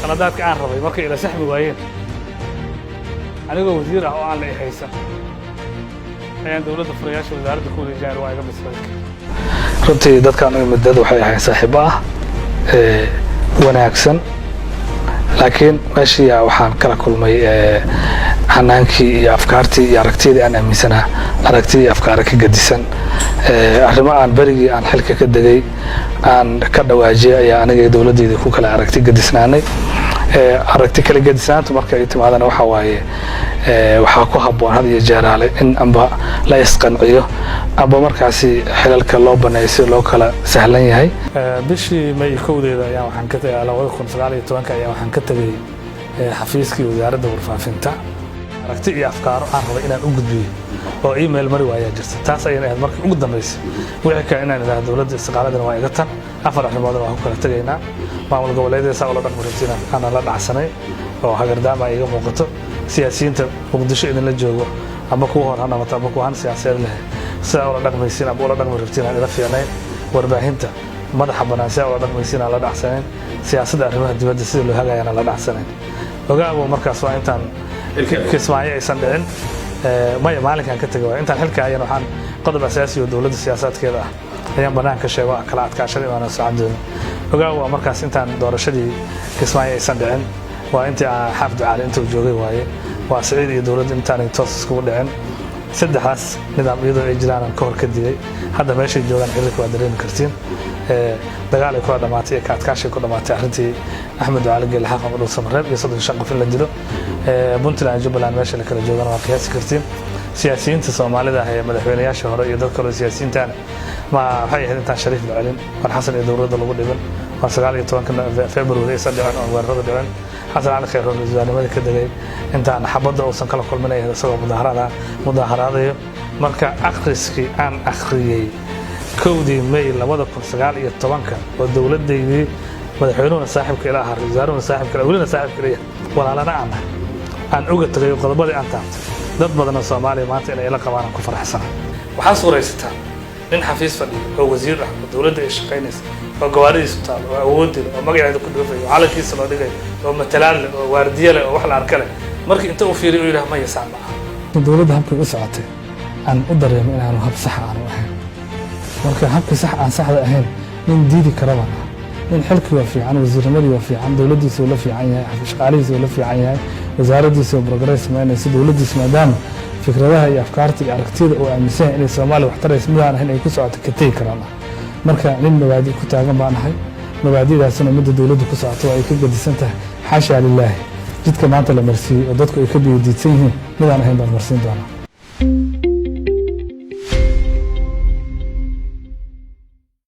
qaladaadka aan rabay markay ila saxbi waayeen anigoo wasiir ah oo aan la haysan ayaan dawladda furayaasha wasaaradda ku wareejiyay waa iga bisbay runtii dadkan midada waxay ahayn saaxiibo ah wanaagsan laakiin meeshii waxaan kala kulmay hanaankii iyo afkaartii iyo aragtidii aan aaminsanaa aragtidii iyo afkaar ka gadisan arrimo aan barigii aan xilka ka degay aan ka dhawaajiyay ayaa aniga dawladdeedii ku kala aragti gadisnaanay aragti kala gadisnaanta marka ay timaadana waxa waaye waxa ku habboon had iyo jeeraale in amba la isqanciyo amba markaasi xilalka loo baneeyo loo kala sahlan yahay bishii May 1 ayaa waxaan ka tagay 2019 ayaa waxaan ka tagay xafiiskii wasaaradda warfaafinta aragti iyo afkaar aan rabay inaan u gudbiyo oo email mari waaya jirta taas ayay ahayd markii ugu dambeysay wixii ka inaan ilaa dawladda istiqaaladana waa iga tan afar arrimood oo ku kala tagaynaa maamul goboleedyada saa ula dhaqmaritina ana la dhacsanay oo hagardaama iga muuqato siyaasiyiinta muqdisho idin la joogo ama kuwa hor hanama ama kuwa han siyaasadeed leh saa ula dhaqmaysiin ama ula dhaqmaritina ila fiicnayn warbaahinta madaxa banaan saa ula dhaqmaysiin la dhacsanayn siyaasadda arrimaha dibadda sida loo hagaayana la dhacsanayn ogaabo markaas waa intaan kismaayo aysan dhicin maalinkan ka tagay intaan xilka ayaan waxaan qodob asaasi oo dawladda siyaasaadkeeda ah ayaan banaanka sheegay kala adkaashada inaan socodin ogaabo markaas intaan doorashadii kismaayo aysan dhicin waa intii xafid caali intuu joogay waaye waa Saciid iyo dawladda intaan toos isku dhicin saddexaas nidaam iyadoo ay jiraan ka hor ka digay hadda meesha joogan xilka waa dareemi kartiin dagaal ay ku dhamaatay ka adkaashay ku dhamaatay arrintii Axmed Cali Gel xaqan u Samareeb iyo 35 qof in la dilo Puntland Jubbaland meesha la kala joogan waa qiyaasi kartiin siyaasiyiinta Soomaalida ah ee madaxweynayaasha hore iyo dad kale siyaasiyiinta ma waxay ahayd intaan Shariif Macalin war Xasan iyo dawladda lagu dhiban waa 19 February saddex oo weerarada dhaceen Xasan Cali Khayr oo wasaarnimada ka dagay intaan xabadda oo san kala kulmanay isagoo mudaaharaadayo marka akhriskii aan akhriyay 1 May 2019 oo dawladdeedii madaxweynuhu saaxiibka ila ahaa wasaaruhu saaxiibka waliina saaxiibka ila walaalana aan uga tagay qodobadii aan taabtay dad badan oo Soomaaliya maanta inay la qabaan ku faraxsan waxa suuraysataa in xafiis fadhiyo oo wasiir ah oo dawladda ay shaqeynayso oo gawaaridiisu taal oo awood leh oo magaceedu ku dhufay oo calankiisa loo dhigay oo matalaad leh oo waardiye leh oo wax la arkay markii inta uu fiiriyo uu yiraahdo ma yasaan ma dawladda habka u socotay aan u dareemo in aanu hab sax aan ahayn marka habka sax aan saxda ahayn min diidi karaba من حلك وفيعان وزير مري وفيعان دولتي سوى لفيعان ياهي شقالي سوى لفيعان ياهي وزارتي سوى بروجريس ما ينسي دولتي سوى دام فكرتها هي أفكارتي أركتيد أو أمسين إلى الصومال واحترى اسمها هنا يكون ساعة كتير كرامة مركا لين مبادئ كنت أجمع عنها مبادئ ذا سنة مدة دولتي كنت ساعة وأيكون قد سنته حاشا لله جد كمان تلا مرسي وضدك يكبي وديتيه مدة أنا هين بالمرسين دانا